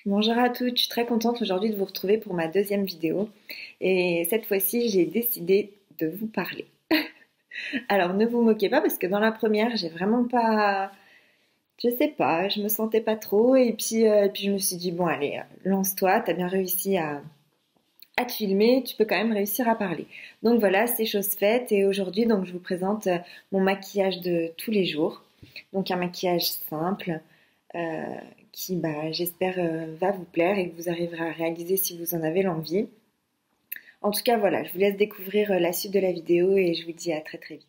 Bonjour à toutes, je suis très contente aujourd'hui de vous retrouver pour ma deuxième vidéo et cette fois-ci j'ai décidé de vous parler. Alors ne vous moquez pas parce que dans la première j'ai vraiment pas, je sais pas, je me sentais pas trop et puis je me suis dit bon allez lance-toi, t'as bien réussi à te filmer, tu peux quand même réussir à parler. Donc voilà, c'est chose faite et aujourd'hui donc je vous présente mon maquillage de tous les jours. Donc un maquillage simple euh, qui j'espère va vous plaire et que vous arriverez à réaliser si vous en avez l'envie. En tout cas voilà, je vous laisse découvrir la suite de la vidéo et je vous dis à très très vite.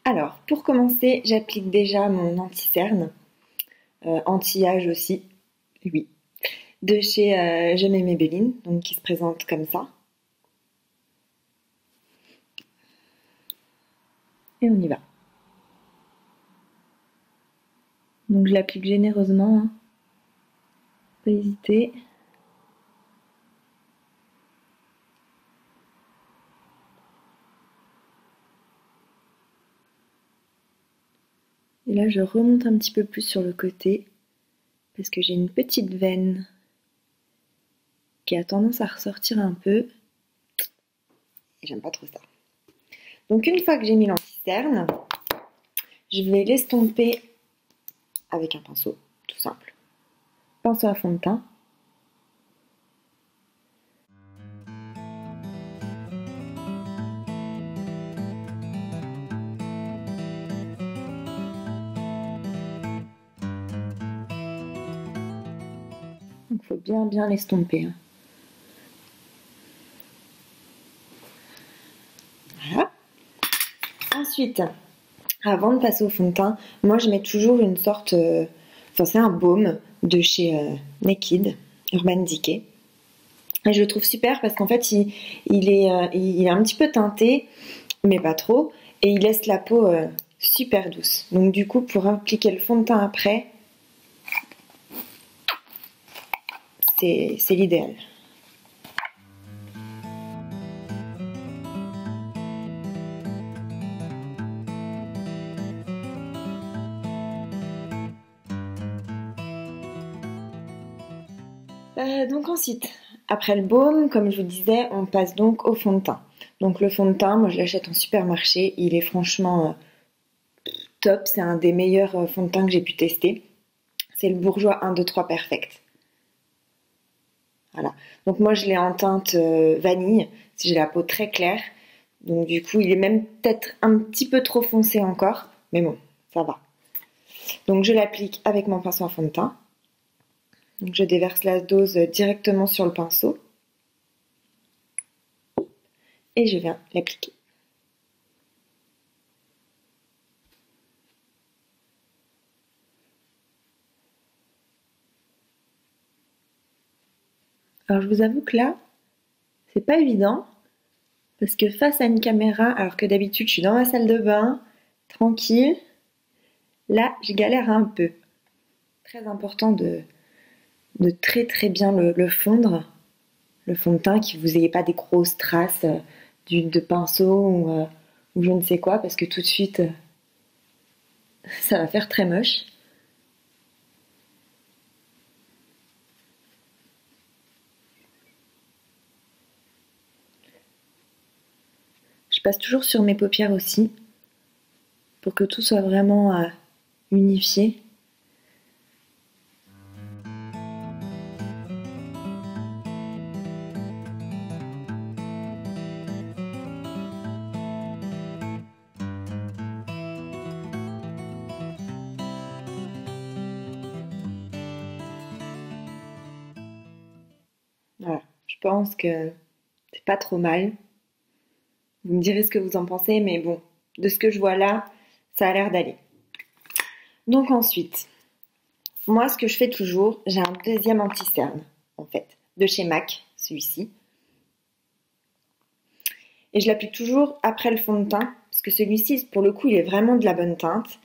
Alors pour commencer, j'applique déjà mon anti-cerne, anti-âge aussi, oui, de chez Je m'aime Maybelline, donc qui se présente comme ça. Et on y va. Donc je l'applique généreusement, hein. Pas hésiter. Et là je remonte un petit peu plus sur le côté parce que j'ai une petite veine qui a tendance à ressortir un peu. Et j'aime pas trop ça. Donc une fois que j'ai mis l'anti-cerne, je vais l'estomper avec un pinceau, tout simple. Pinceau à fond de teint. Donc il faut bien l'estomper, hein. Voilà. Ensuite, avant de passer au fond de teint, moi je mets toujours une sorte, c'est un baume de chez Naked, Urban Decay. Et je le trouve super parce qu'en fait il est un petit peu teinté, mais pas trop, et il laisse la peau super douce. Donc du coup pour appliquer le fond de teint après, c'est l'idéal. Donc ensuite, après le baume, comme je vous disais, on passe donc au fond de teint. Donc le fond de teint, moi je l'achète en supermarché, il est franchement top, c'est un des meilleurs fonds de teint que j'ai pu tester. C'est le Bourjois 1, 2, 3 Perfect. Voilà. Donc moi je l'ai en teinte vanille, si j'ai la peau très claire. Donc du coup il est même peut-être un petit peu trop foncé encore, mais bon, ça va. Donc je l'applique avec mon pinceau à fond de teint. Donc je déverse la dose directement sur le pinceau. Et je viens l'appliquer. Alors je vous avoue que là, c'est pas évident, parce que face à une caméra, alors que d'habitude je suis dans ma salle de bain, tranquille, là je galère un peu. Très important de très bien le fondre, le fond de teint, que vous n'ayez pas des grosses traces de pinceau ou je ne sais quoi, parce que tout de suite ça va faire très moche. Je passe toujours sur mes paupières aussi, pour que tout soit vraiment unifié. Voilà, je pense que c'est pas trop mal. Vous me direz ce que vous en pensez, mais bon, de ce que je vois là, ça a l'air d'aller. Donc ensuite, moi ce que je fais toujours, j'ai un deuxième anti-cerne, en fait, de chez MAC, celui-ci. Et je l'applique toujours après le fond de teint, parce que celui-ci, pour le coup, il est vraiment de la bonne teinte.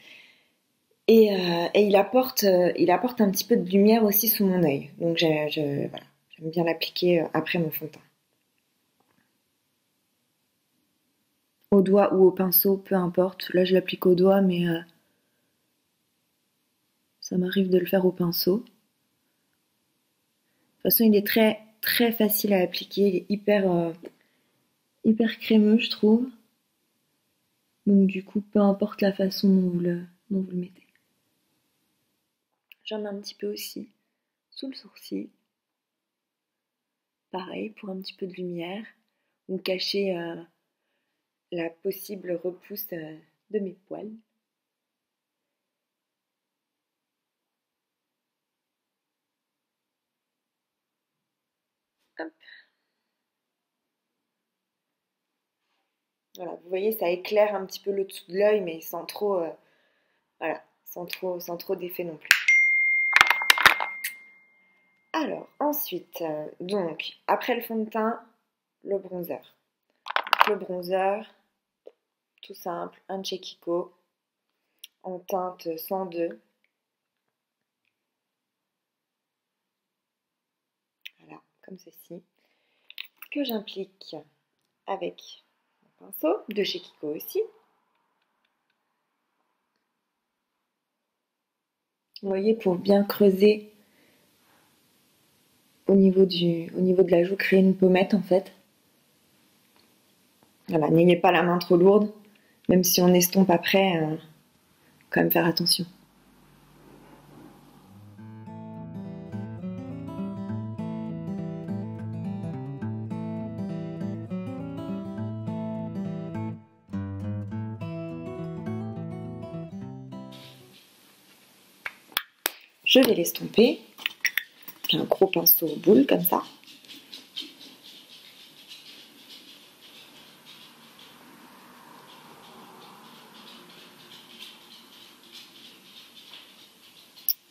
Et il apporte un petit peu de lumière aussi sous mon œil. Donc voilà, j'aime bien l'appliquer après mon fond de teint. Au doigt ou au pinceau, peu importe. Là, je l'applique au doigt, mais Ça m'arrive de le faire au pinceau. De toute façon, il est très facile à appliquer. Il est hyper crémeux, je trouve. Donc du coup, peu importe la façon dont vous le mettez. J'en mets un petit peu aussi sous le sourcil. Pareil, pour un petit peu de lumière. Ou cacher la possible repousse de mes poils. Hop. Voilà, vous voyez, ça éclaire un petit peu le dessous de l'œil, mais sans trop, voilà, sans trop d'effet non plus. Alors, ensuite, donc, après le fond de teint, le bronzer. Donc, le bronzer, tout simple, un de chez Kiko, en teinte 102. Voilà, comme ceci. Que j'implique avec mon pinceau, de chez Kiko aussi. Vous voyez, pour bien creuser au niveau de la joue, créer une pommette en fait. Voilà, n'ayez pas la main trop lourde, même si on estompe après, quand même faire attention. Je vais l'estomper avec un gros pinceau boule comme ça.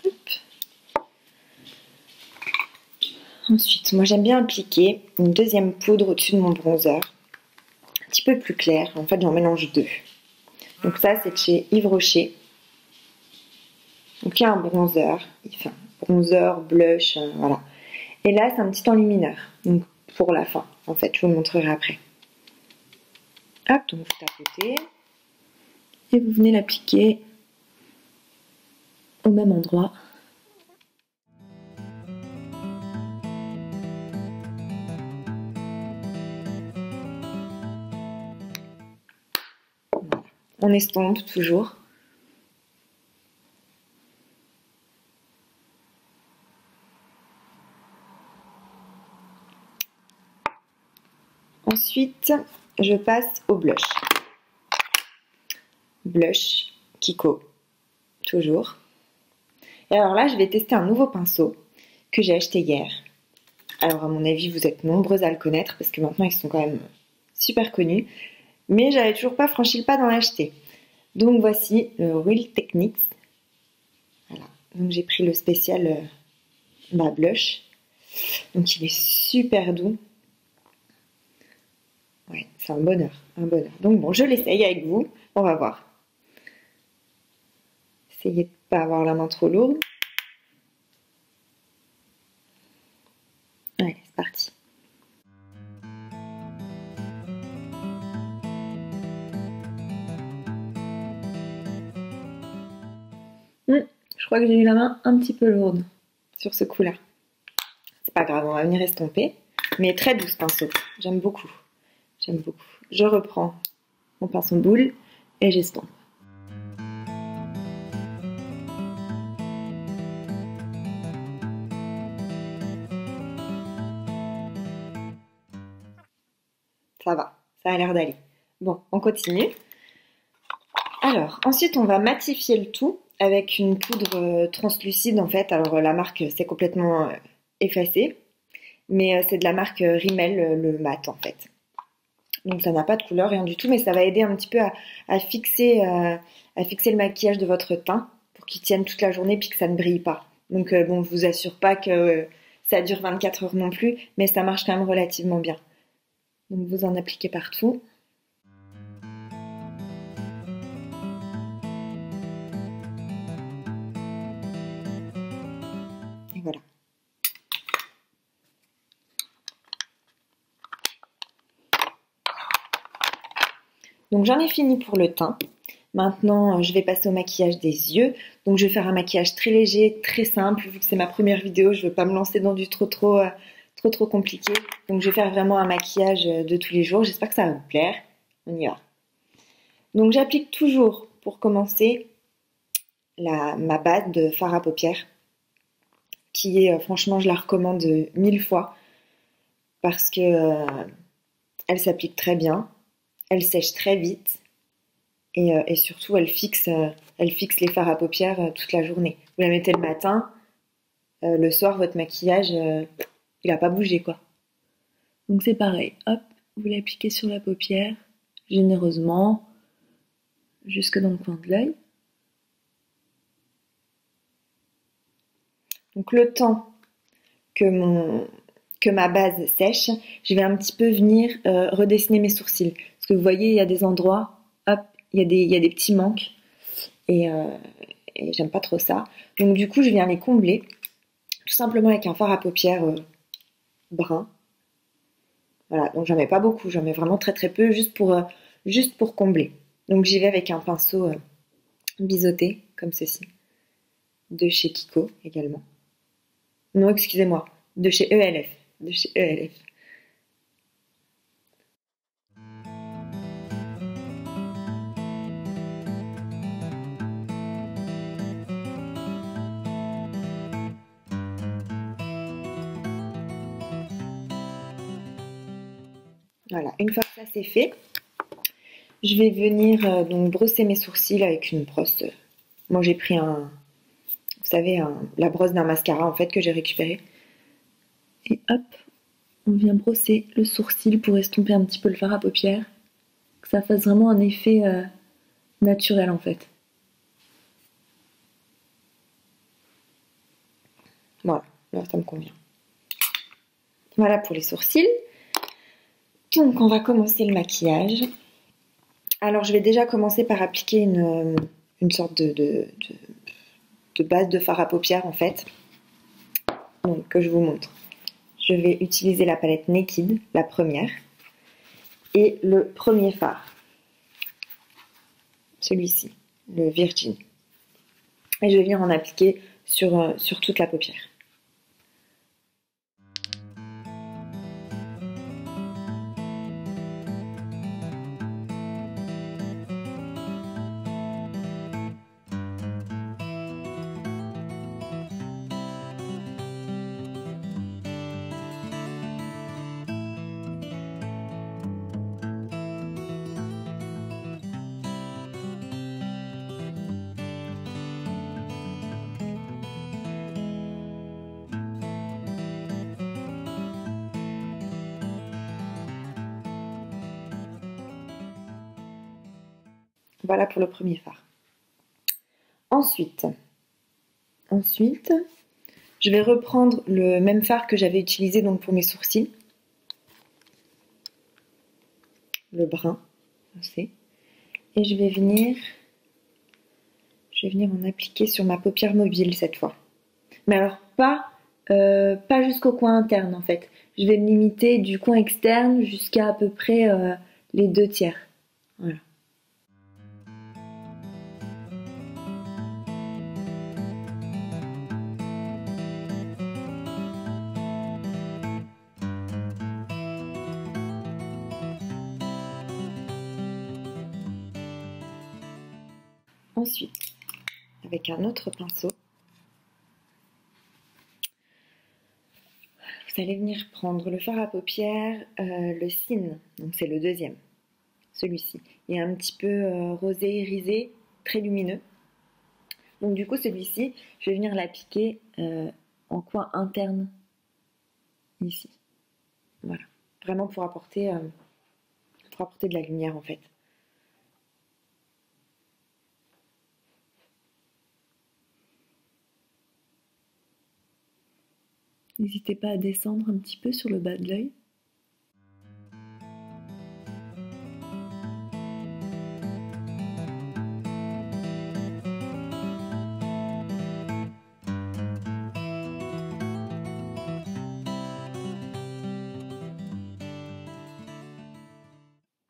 Hop. Ensuite, moi j'aime bien appliquer une deuxième poudre au-dessus de mon bronzer, un petit peu plus clair. En fait, j'en mélange deux. Donc ça, c'est de chez Yves Rocher. Donc il y a un bronzer, enfin bronzer, blush, voilà. Et là, c'est un petit enlumineur, donc pour la fin, en fait, je vous le montrerai après. Hop, donc vous tapotez et vous venez l'appliquer au même endroit. Voilà. On estompe toujours. Ensuite, je passe au blush. Blush Kiko, toujours. Et alors là, je vais tester un nouveau pinceau que j'ai acheté hier. Alors à mon avis, vous êtes nombreux à le connaître parce que maintenant ils sont quand même super connus. Mais j'avais toujours pas franchi le pas d'en acheter. Donc voici le Real Techniques. Voilà. Donc j'ai pris le spécial blush. Donc il est super doux. Ouais, c'est un bonheur, un bonheur. Donc bon, je l'essaye avec vous. On va voir. Essayez de ne pas avoir la main trop lourde. Allez, c'est parti. Je crois que j'ai eu la main un petit peu lourde sur ce coup-là. C'est pas grave, on va venir estomper. Mais très doux ce pinceau. J'aime beaucoup. J'aime beaucoup. Je reprends mon pinceau boule et j'estompe. Ça va, ça a l'air d'aller. Bon, on continue. Alors, ensuite, on va matifier le tout avec une poudre translucide en fait. Alors, la marque, c'est complètement effacé, mais c'est de la marque Rimmel, le mat en fait. Donc, ça n'a pas de couleur, rien du tout, mais ça va aider un petit peu à fixer le maquillage de votre teint pour qu'il tienne toute la journée puis que ça ne brille pas. Donc, bon, je vous assure pas que ça dure 24 heures non plus, mais ça marche quand même relativement bien. Donc, vous en appliquez partout. Et voilà. Donc j'en ai fini pour le teint. Maintenant, je vais passer au maquillage des yeux. Donc, je vais faire un maquillage très léger, très simple. Vu que c'est ma première vidéo, je ne veux pas me lancer dans du trop compliqué. Donc, je vais faire vraiment un maquillage de tous les jours. J'espère que ça va vous plaire. On y va. Donc, j'applique toujours, pour commencer, ma base de fard à paupières, qui est, franchement, je la recommande 1000 fois parce que elle s'applique très bien, elle sèche très vite. Et surtout, elle fixe les fards à paupières toute la journée. Vous la mettez le matin, le soir, votre maquillage, il n'a pas bougé, quoi. Donc c'est pareil, hop, vous l'appliquez sur la paupière, généreusement, jusque dans le coin de l'œil. Donc le temps que ma base sèche, je vais un petit peu venir redessiner mes sourcils. Parce que vous voyez, il y a des endroits, hop, il y a des petits manques. Et j'aime pas trop ça. Donc du coup, je viens les combler, tout simplement avec un fard à paupières brun. Voilà, donc j'en mets pas beaucoup, j'en mets vraiment très très peu, juste pour combler. Donc j'y vais avec un pinceau biseauté, comme ceci, de chez Kiko également. Non, excusez-moi, de chez ELF. De chez ELF. Voilà, une fois que ça c'est fait, je vais venir donc brosser mes sourcils avec une brosse. Moi j'ai pris vous savez, la brosse d'un mascara en fait que j'ai récupéré. Et hop, on vient brosser le sourcil pour estomper un petit peu le fard à paupières, que ça fasse vraiment un effet naturel en fait. Voilà, là ça me convient. Voilà pour les sourcils. Donc on va commencer le maquillage. Alors je vais déjà commencer par appliquer une sorte de base de fard à paupières en fait. Donc que je vous montre. Je vais utiliser la palette Naked, la première, et le premier fard. Celui-ci, le Virgin. Et je vais venir en appliquer sur toute la paupière. Voilà pour le premier fard. Ensuite, je vais reprendre le même fard que j'avais utilisé donc pour mes sourcils. Le brun foncé. Et je vais venir en appliquer sur ma paupière mobile cette fois. Mais alors pas jusqu'au coin interne en fait. Je vais me limiter du coin externe jusqu'à à peu près les 2/3. Voilà. Ensuite, avec un autre pinceau, vous allez venir prendre le fard à paupières, le Cine, donc c'est le deuxième, celui-ci. Il est un petit peu rosé, irisé, très lumineux. Donc du coup, celui-ci, je vais venir l'appliquer en coin interne, ici. Voilà, vraiment pour apporter de la lumière en fait. N'hésitez pas à descendre un petit peu sur le bas de l'œil.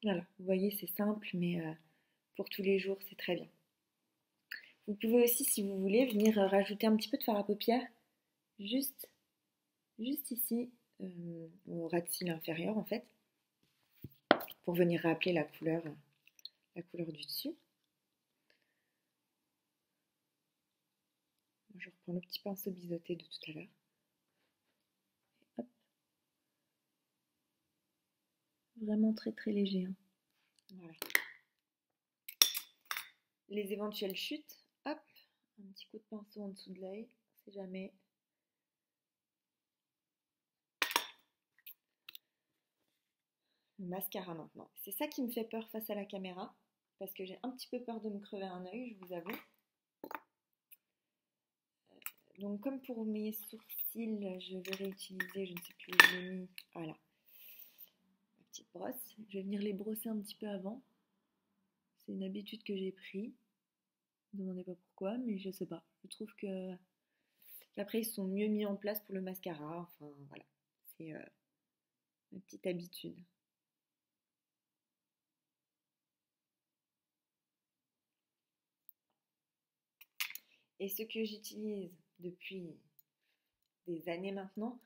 Voilà, vous voyez, c'est simple, mais pour tous les jours, c'est très bien. Vous pouvez aussi, si vous voulez, venir rajouter un petit peu de fard à paupières, juste ici, au ras de cils inférieur en fait, pour venir rappeler la couleur du dessus. Je reprends le petit pinceau biseauté de tout à l'heure. Hop. Vraiment très très léger. Hein. Voilà. Les éventuelles chutes, hop, un petit coup de pinceau en dessous de l'œil, on sait jamais. Le mascara maintenant. C'est ça qui me fait peur face à la caméra, parce que j'ai un petit peu peur de me crever un œil, je vous avoue. Donc comme pour mes sourcils, je vais réutiliser, je ne sais plus où je l'ai mis, voilà, ma petite brosse. Je vais venir les brosser un petit peu avant. C'est une habitude que j'ai prise. Ne me demandez pas pourquoi, mais je sais pas. Je trouve qu'après ils sont mieux mis en place pour le mascara. Enfin voilà, c'est ma petite habitude. Et ce que j'utilise depuis des années maintenant,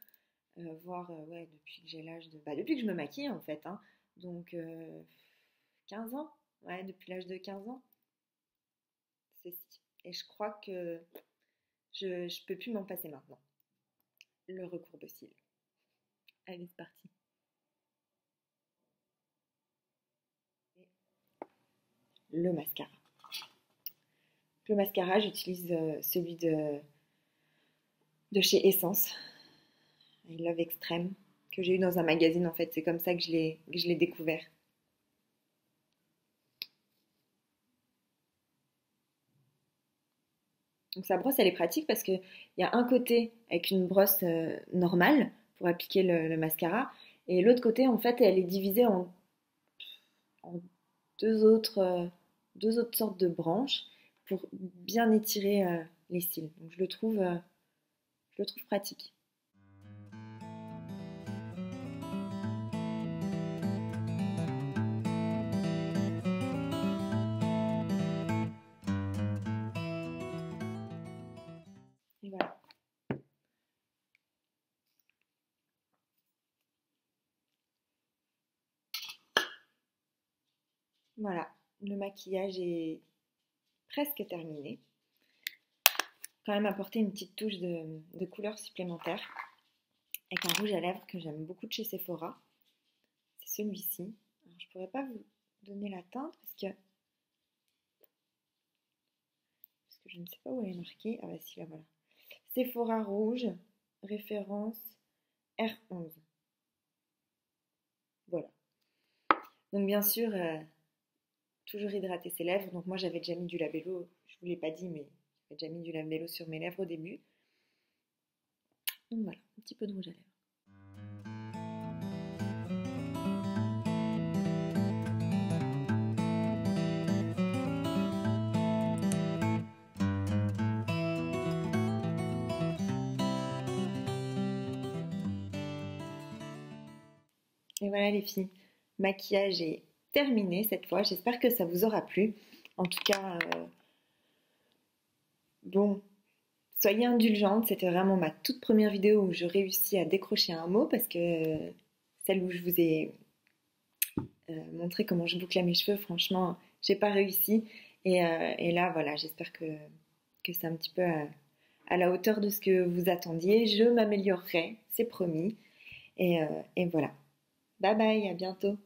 voire ouais, depuis que j'ai l'âge de... Bah, depuis que je me maquille en fait, hein. Donc 15 ans, ouais, depuis l'âge de 15 ans, ceci. Et je crois que je peux plus m'en passer maintenant. Le recourbe-cils. Allez, c'est parti. Et le mascara. Le mascara, j'utilise celui de chez Essence, I Love Extreme, que j'ai eu dans un magazine en fait. C'est comme ça que je l'ai découvert. Donc sa brosse, elle est pratique parce qu'il y a un côté avec une brosse normale pour appliquer le mascara, et l'autre côté, en fait, elle est divisée en deux autres sortes de branches pour bien étirer les cils. Donc je le trouve pratique. Et voilà. Voilà, le maquillage est presque terminé. Quand même apporter une petite touche de couleur supplémentaire avec un rouge à lèvres que j'aime beaucoup de chez Sephora. C'est celui-ci. Je ne pourrais pas vous donner la teinte parce que je ne sais pas où elle est marquée. Ah bah si, là voilà. Sephora rouge, référence R11. Voilà. Donc bien sûr, toujours hydrater ses lèvres. Donc moi j'avais déjà mis du labello, je ne vous l'ai pas dit, mais j'avais déjà mis du labello sur mes lèvres au début. Donc voilà, un petit peu de rouge à lèvres. Et voilà les filles, maquillage est terminé cette fois. J'espère que ça vous aura plu. En tout cas, bon, soyez indulgentes. C'était vraiment ma toute première vidéo où je réussis à décrocher un mot parce que celle où je vous ai montré comment je bouclais mes cheveux, franchement, j'ai pas réussi. Et là, voilà, j'espère que c'est un petit peu à la hauteur de ce que vous attendiez. Je m'améliorerai, c'est promis. Et voilà. Bye bye, à bientôt.